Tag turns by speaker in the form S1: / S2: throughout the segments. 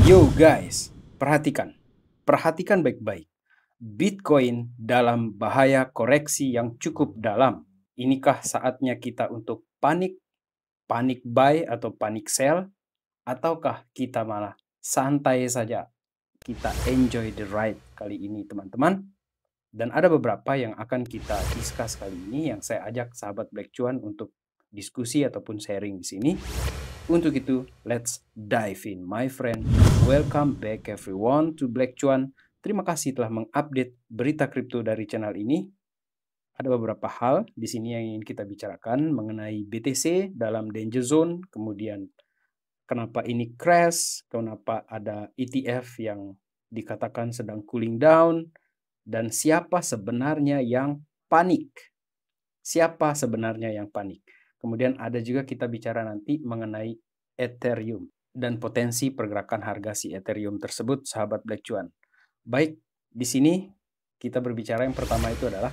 S1: Yo guys, perhatikan baik-baik. Bitcoin dalam bahaya koreksi yang cukup dalam. Inikah saatnya kita untuk panik buy atau panik sell, ataukah kita malah santai saja, kita enjoy the ride kali ini teman-teman? Dan ada beberapa yang akan kita discuss kali ini yang saya ajak sahabat Black Cuan untuk diskusi ataupun sharing di sini. Untuk itu, let's dive in, my friend. Welcome back everyone to Black Cuan. Terima kasih telah mengupdate berita kripto dari channel ini. Ada beberapa hal di sini yang ingin kita bicarakan mengenai BTC dalam danger zone, kemudian kenapa ini crash, kenapa ada ETF yang dikatakan sedang cooling down, dan siapa sebenarnya yang panik. Siapa sebenarnya yang panik. Kemudian ada juga kita bicara nanti mengenai Ethereum dan potensi pergerakan harga si Ethereum tersebut, sahabat Black Cuan. Baik, di sini kita berbicara yang pertama itu adalah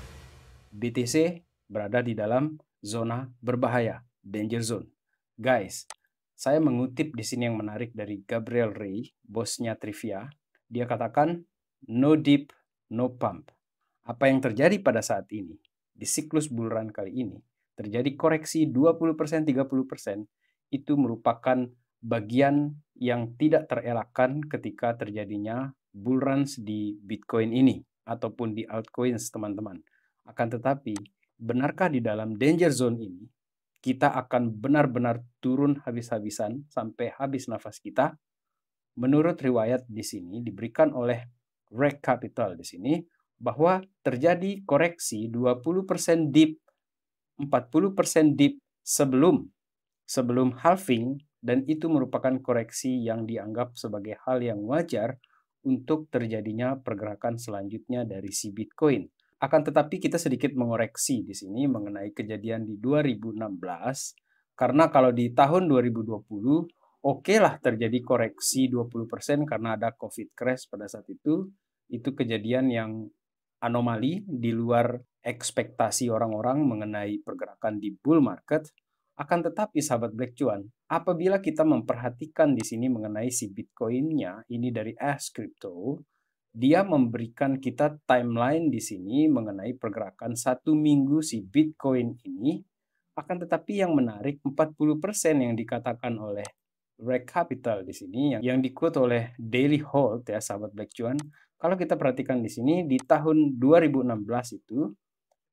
S1: BTC berada di dalam zona berbahaya, danger zone. Guys, saya mengutip di sini yang menarik dari Gabriel Ray, bosnya Trivia. Dia katakan, no dip, no pump. Apa yang terjadi pada saat ini, di siklus bull run kali ini, terjadi koreksi 20%, 30%, itu merupakan bagian yang tidak terelakkan ketika terjadinya bull runs di Bitcoin ini, ataupun di altcoins teman-teman. Akan tetapi, benarkah di dalam danger zone ini, kita akan benar-benar turun habis-habisan sampai habis nafas kita? Menurut riwayat di sini diberikan oleh Reg Capital di sini, bahwa terjadi koreksi 20% dip, 40% dip sebelum halving, dan itu merupakan koreksi yang dianggap sebagai hal yang wajar untuk terjadinya pergerakan selanjutnya dari si Bitcoin. Akan tetapi kita sedikit mengoreksi di sini mengenai kejadian di 2016, karena kalau di tahun 2020, oke lah terjadi koreksi 20% karena ada COVID crash pada saat itu kejadian yang anomali di luar ekspektasi orang-orang mengenai pergerakan di bull market. Akan tetapi sahabat Black Cuan, apabila kita memperhatikan di sini mengenai si Bitcoin-nya, ini dari Ask Crypto, dia memberikan kita timeline di sini mengenai pergerakan 1 minggu si Bitcoin ini. Akan tetapi yang menarik, 40% yang dikatakan oleh Reg Capital di sini, yang di-quote oleh Daily Hold ya sahabat Black Cuan. Kalau kita perhatikan di sini, di tahun 2016 itu,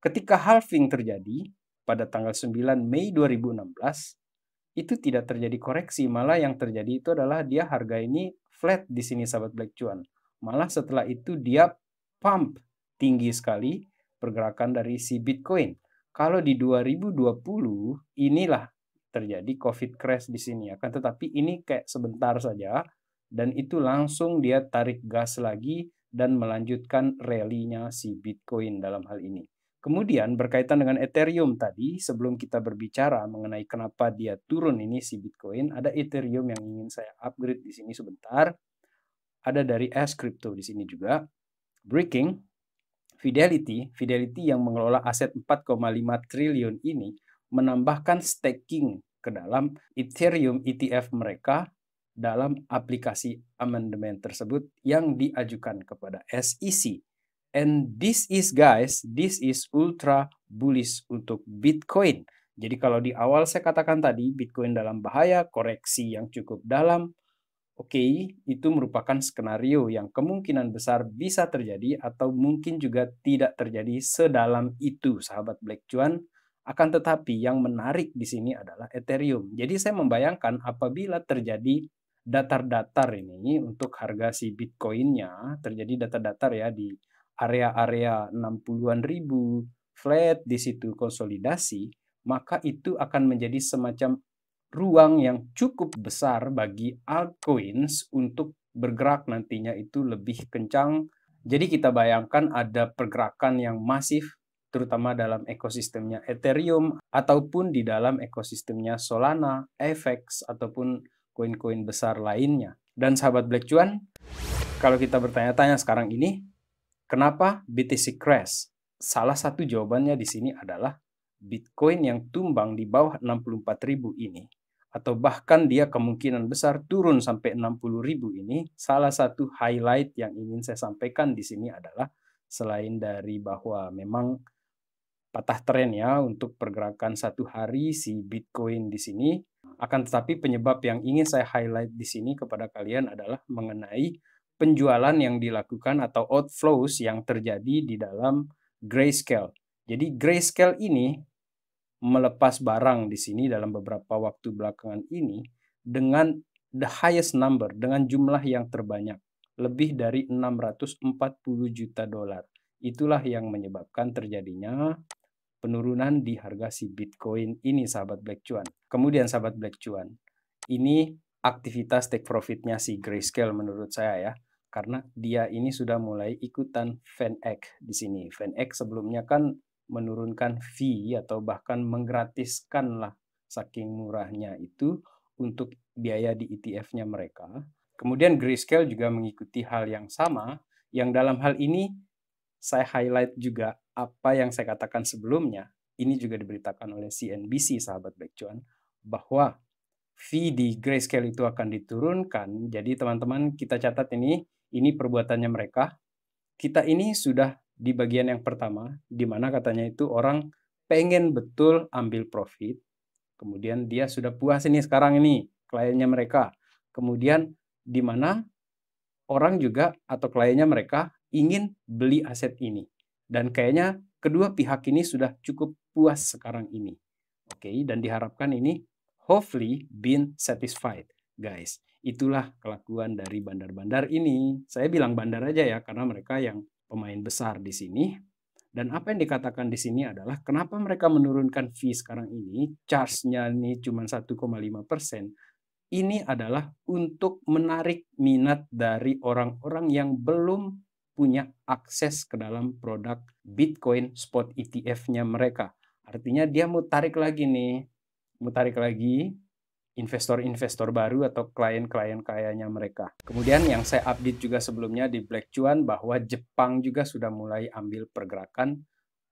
S1: ketika halving terjadi pada tanggal 9 Mei 2016, itu tidak terjadi koreksi, malah yang terjadi itu adalah dia harga ini flat di sini sahabat Black Cuan. Malah setelah itu dia pump tinggi sekali pergerakan dari si Bitcoin. Kalau di 2020 inilah terjadi COVID crash di sini, akan tetapi ini kayak sebentar saja dan itu langsung dia tarik gas lagi dan melanjutkan rally-nya si Bitcoin dalam hal ini. Kemudian berkaitan dengan Ethereum tadi, sebelum kita berbicara mengenai kenapa dia turun ini si Bitcoin, ada Ethereum yang ingin saya upgrade di sini sebentar. Ada dari Ask Crypto di sini juga. Breaking, Fidelity yang mengelola aset 4,5 triliun ini menambahkan staking ke dalam Ethereum ETF mereka dalam aplikasi amandemen tersebut yang diajukan kepada SEC. And this is ultra bullish untuk Bitcoin. Jadi kalau di awal saya katakan tadi, Bitcoin dalam bahaya, koreksi yang cukup dalam, oke, itu merupakan skenario yang kemungkinan besar bisa terjadi atau mungkin juga tidak terjadi sedalam itu, sahabat Black Cuan. Akan tetapi yang menarik di sini adalah Ethereum. Jadi saya membayangkan apabila terjadi datar-datar ini untuk harga si Bitcoin-nya, terjadi datar-datar ya di area-area 60-an ribu, flat di situ konsolidasi, maka itu akan menjadi semacam ruang yang cukup besar bagi altcoins untuk bergerak nantinya itu lebih kencang. Jadi kita bayangkan ada pergerakan yang masif terutama dalam ekosistemnya Ethereum ataupun di dalam ekosistemnya Solana, FX ataupun koin-koin besar lainnya. Dan sahabat Black Cuan, kalau kita bertanya-tanya sekarang ini, kenapa BTC crash? Salah satu jawabannya di sini adalah Bitcoin yang tumbang di bawah 64.000 ini atau bahkan dia kemungkinan besar turun sampai 60.000 ini, salah satu highlight yang ingin saya sampaikan di sini adalah selain dari bahwa memang patah tren ya untuk pergerakan satu hari si Bitcoin di sini, akan tetapi penyebab yang ingin saya highlight di sini kepada kalian adalah mengenai penjualan yang dilakukan atau outflows yang terjadi di dalam Grayscale. Jadi Grayscale ini melepas barang di sini dalam beberapa waktu belakangan ini dengan the highest number, dengan jumlah yang terbanyak, lebih dari 640 juta dolar. Itulah yang menyebabkan terjadinya penurunan di harga si Bitcoin ini, sahabat Black Cuan. Kemudian sahabat Black Cuan, ini aktivitas take profitnya si Grayscale menurut saya ya, karena dia ini sudah mulai ikutan FanEx di sini. FanEx sebelumnya kan menurunkan fee atau bahkan menggratiskan lah saking murahnya itu untuk biaya di ETF-nya mereka. Kemudian Grayscale juga mengikuti hal yang sama, yang dalam hal ini saya highlight juga apa yang saya katakan sebelumnya. Ini juga diberitakan oleh CNBC, sahabat Black Cuan, bahwa fee di Grayscale itu akan diturunkan. Jadi teman-teman kita catat ini perbuatannya mereka. Kita ini sudah di bagian yang pertama, di mana katanya itu orang pengen betul ambil profit. Kemudian dia sudah puas ini sekarang ini, kliennya mereka. Kemudian di mana orang juga atau kliennya mereka ingin beli aset ini. Dan kayaknya kedua pihak ini sudah cukup puas sekarang ini. Oke, dan diharapkan ini hopefully been satisfied, guys. Itulah kelakuan dari bandar-bandar ini. Saya bilang bandar aja ya, karena mereka yang pemain besar di sini. Dan apa yang dikatakan di sini adalah kenapa mereka menurunkan fee sekarang ini, charge-nya ini cuma 1,5%. Ini adalah untuk menarik minat dari orang-orang yang belum punya akses ke dalam produk Bitcoin spot ETF-nya mereka. Artinya dia mau tarik lagi nih, mau tarik lagi investor-investor baru atau klien-klien kayanya mereka. Kemudian yang saya update juga sebelumnya di Black Cuan bahwa Jepang juga sudah mulai ambil pergerakan,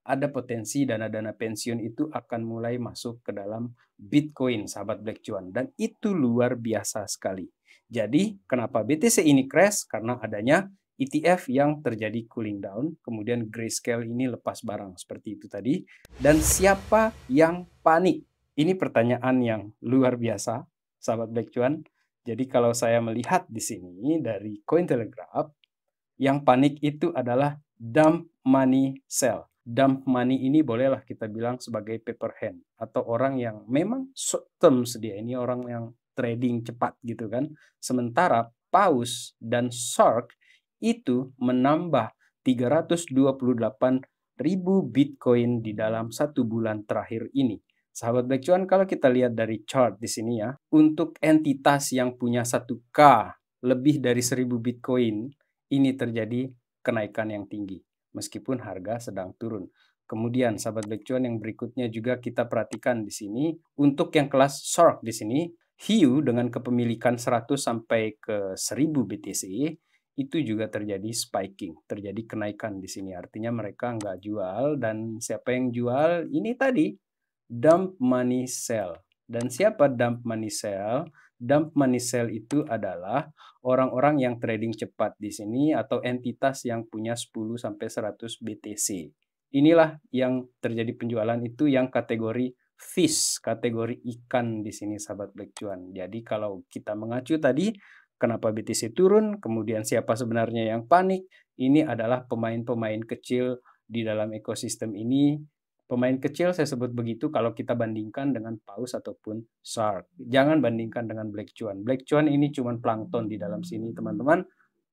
S1: ada potensi dana-dana pensiun itu akan mulai masuk ke dalam Bitcoin, sahabat Black Cuan. Dan itu luar biasa sekali. Jadi, kenapa BTC ini crash? Karena adanya ETF yang terjadi cooling down, kemudian Grayscale ini lepas barang, seperti itu tadi. Dan siapa yang panik? Ini pertanyaan yang luar biasa, sahabat Black Cuan. Jadi, kalau saya melihat di sini dari Cointelegraph, yang panik itu adalah dump money sell. Dump money ini bolehlah kita bilang sebagai paper hand atau orang yang memang short term sedia, ini orang yang trading cepat gitu kan. Sementara Paus dan Shark itu menambah 328.000 Bitcoin di dalam 1 bulan terakhir ini. Sahabat Black Cuan, kalau kita lihat dari chart di sini ya, untuk entitas yang punya 1K lebih dari 1000 Bitcoin, ini terjadi kenaikan yang tinggi meskipun harga sedang turun. Kemudian sahabat Black Cuan yang berikutnya juga kita perhatikan di sini untuk yang kelas Shark di sini, hiu dengan kepemilikan 100 sampai ke 1000 BTC itu juga terjadi spiking, terjadi kenaikan di sini. Artinya mereka nggak jual, dan siapa yang jual? Ini tadi dump money sell. Dan siapa dump money sell? Dump money sell itu adalah orang-orang yang trading cepat di sini atau entitas yang punya 10 sampai 100 BTC. Inilah yang terjadi penjualan itu yang kategori fish, kategori ikan di sini sahabat Black Cuan. Jadi kalau kita mengacu tadi kenapa BTC turun, kemudian siapa sebenarnya yang panik? Ini adalah pemain-pemain kecil di dalam ekosistem ini. Pemain kecil saya sebut begitu kalau kita bandingkan dengan Paus ataupun Shark. Jangan bandingkan dengan Black Cuan. Black Cuan ini cuma plankton di dalam sini, teman-teman.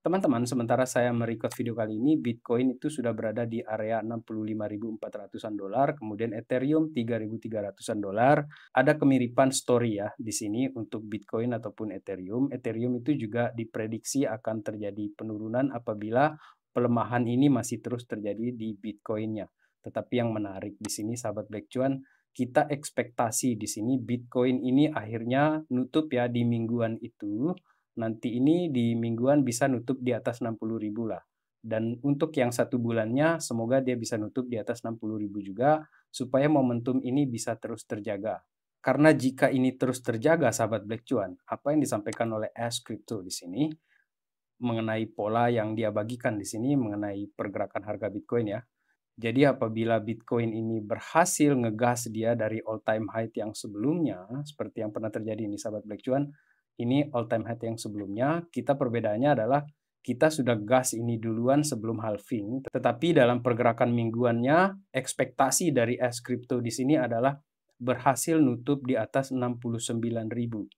S1: Teman-teman, sementara saya merecord video kali ini, Bitcoin itu sudah berada di area 65.400-an dolar, kemudian Ethereum 3.300-an dolar. Ada kemiripan story ya di sini untuk Bitcoin ataupun Ethereum. Ethereum itu juga diprediksi akan terjadi penurunan apabila pelemahan ini masih terus terjadi di Bitcoin-nya. Tetapi yang menarik di sini sahabat Black Cuan, kita ekspektasi di sini Bitcoin ini akhirnya nutup ya di mingguan itu. Nanti ini di mingguan bisa nutup di atas 60.000 lah. Dan untuk yang 1 bulannya semoga dia bisa nutup di atas 60.000 juga supaya momentum ini bisa terus terjaga. Karena jika ini terus terjaga sahabat Black Cuan, apa yang disampaikan oleh Ash Crypto di sini mengenai pola yang dia bagikan di sini mengenai pergerakan harga Bitcoin ya. Jadi apabila Bitcoin ini berhasil ngegas dia dari all time high yang sebelumnya, seperti yang pernah terjadi ini sahabat Black Cuan, ini all time high yang sebelumnya, kita perbedaannya adalah kita sudah gas ini duluan sebelum halving, tetapi dalam pergerakan mingguannya, ekspektasi dari S Crypto di sini adalah berhasil nutup di atas 69.000.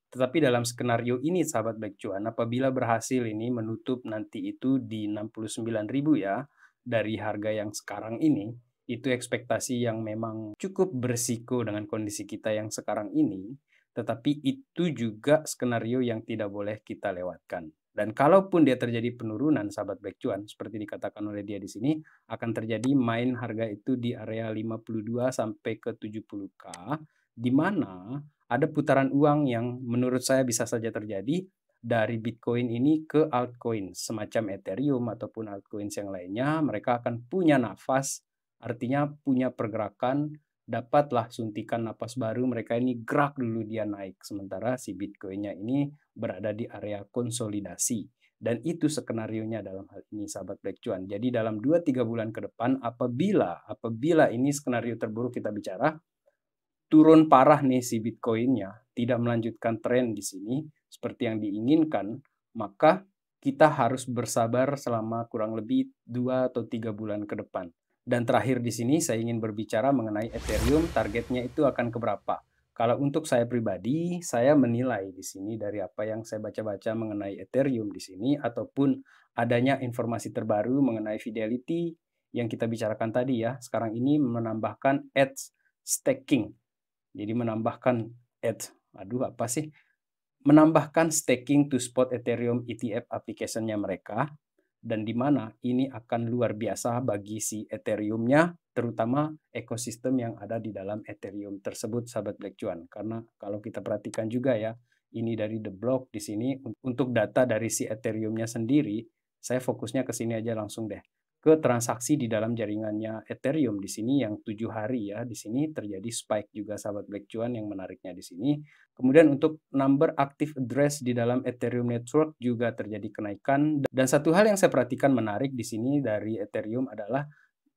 S1: Tetapi dalam skenario ini sahabat Black Cuan, apabila berhasil ini menutup nanti itu di 69.000 ya, dari harga yang sekarang ini, itu ekspektasi yang memang cukup berisiko dengan kondisi kita yang sekarang ini, tetapi itu juga skenario yang tidak boleh kita lewatkan. Dan kalaupun dia terjadi penurunan sahabat Black Cuan, seperti dikatakan oleh dia di sini, akan terjadi main harga itu di area 52 sampai ke 70K, di mana ada putaran uang yang menurut saya bisa saja terjadi dari Bitcoin ini ke altcoin, semacam Ethereum ataupun altcoins yang lainnya, mereka akan punya nafas, artinya punya pergerakan, dapatlah suntikan napas baru, mereka ini gerak dulu dia naik, sementara si Bitcoinnya ini berada di area konsolidasi. Dan itu skenarionya dalam hal ini sahabat Black Cuan. Jadi dalam 2-3 bulan ke depan apabila ini skenario terburuk kita bicara, turun parah nih si Bitcoinnya, tidak melanjutkan tren di sini seperti yang diinginkan, maka kita harus bersabar selama kurang lebih 2 atau 3 bulan ke depan. Dan terakhir di sini saya ingin berbicara mengenai Ethereum, targetnya itu akan keberapa. Kalau untuk saya pribadi, saya menilai di sini dari apa yang saya baca-baca mengenai Ethereum di sini, ataupun adanya informasi terbaru mengenai Fidelity yang kita bicarakan tadi ya, sekarang ini menambahkan edge staking. Jadi menambahkan menambahkan staking to spot Ethereum ETF application-nya mereka, dan di mana ini akan luar biasa bagi si Ethereum-nya, terutama ekosistem yang ada di dalam Ethereum tersebut, sahabat Black Cuan. Karena kalau kita perhatikan juga ya, ini dari The Block di sini, untuk data dari si Ethereum-nya sendiri, saya fokusnya ke sini aja langsung deh. Ke transaksi di dalam jaringannya Ethereum di sini yang 7 hari ya, di sini terjadi spike juga sahabat Black Cuan yang menariknya di sini. Kemudian untuk number active address di dalam Ethereum network juga terjadi kenaikan. Dan satu hal yang saya perhatikan menarik di sini dari Ethereum adalah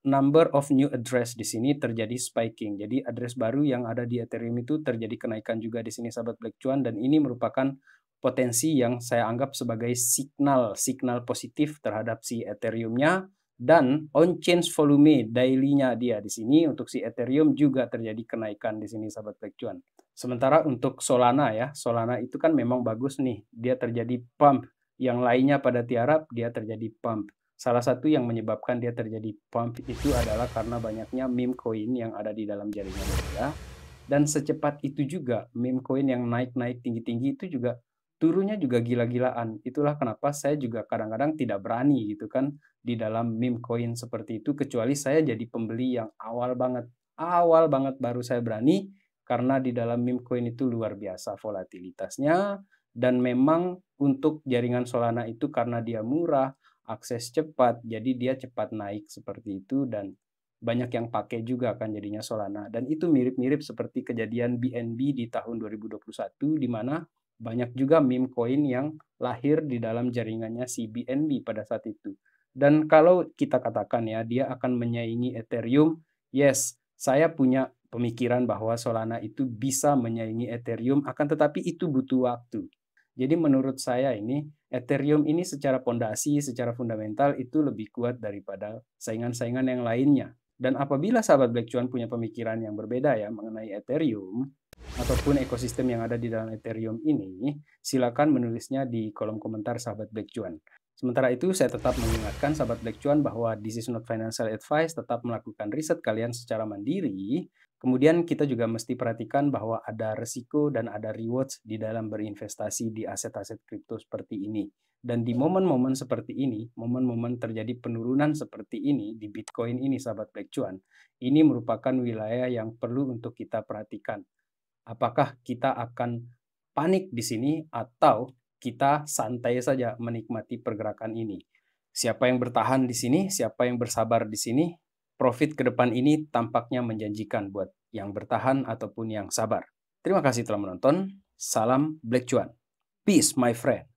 S1: number of new address di sini terjadi spiking. Jadi address baru yang ada di Ethereum itu terjadi kenaikan juga di sini sahabat Black Cuan, dan ini merupakan potensi yang saya anggap sebagai signal positif terhadap si Ethereum-nya. Dan on-chain volume daily-nya dia di sini untuk si Ethereum juga terjadi kenaikan di sini sahabat Black Cuan. Sementara untuk Solana ya, Solana itu kan memang bagus nih, dia terjadi pump. Yang lainnya pada tiarap, dia terjadi pump. Salah satu yang menyebabkan dia terjadi pump itu adalah karena banyaknya meme coin yang ada di dalam jaringan dia. Dan secepat itu juga meme coin yang naik-naik tinggi-tinggi itu juga turunnya juga gila-gilaan. Itulah kenapa saya juga kadang-kadang tidak berani gitu kan di dalam meme coin seperti itu, kecuali saya jadi pembeli yang awal banget baru saya berani, karena di dalam meme coin itu luar biasa volatilitasnya, dan memang untuk jaringan Solana itu karena dia murah, akses cepat, jadi dia cepat naik seperti itu, dan banyak yang pakai juga kan jadinya Solana. Dan itu mirip-mirip seperti kejadian BNB di tahun 2021, di mana banyak juga meme coin yang lahir di dalam jaringannya si BNB pada saat itu. Dan kalau kita katakan ya, dia akan menyaingi Ethereum, yes, saya punya pemikiran bahwa Solana itu bisa menyaingi Ethereum, akan tetapi itu butuh waktu. Jadi menurut saya ini, Ethereum ini secara pondasi, secara fundamental itu lebih kuat daripada saingan-saingan yang lainnya. Dan apabila sahabat Black Cuan punya pemikiran yang berbeda ya mengenai Ethereum, ataupun ekosistem yang ada di dalam Ethereum ini, silakan menulisnya di kolom komentar sahabat Black Cuan. Sementara itu, saya tetap mengingatkan sahabat Black Cuan bahwa this is not financial advice, tetap melakukan riset kalian secara mandiri. Kemudian kita juga mesti perhatikan bahwa ada resiko dan ada rewards di dalam berinvestasi di aset-aset kripto seperti ini. Dan di momen-momen seperti ini, momen-momen terjadi penurunan seperti ini di Bitcoin ini sahabat Black Cuan, ini merupakan wilayah yang perlu untuk kita perhatikan. Apakah kita akan panik di sini atau kita santai saja menikmati pergerakan ini? Siapa yang bertahan di sini, siapa yang bersabar di sini, profit ke depan ini tampaknya menjanjikan buat yang bertahan ataupun yang sabar. Terima kasih telah menonton. Salam Black Cuan. Peace, my friend.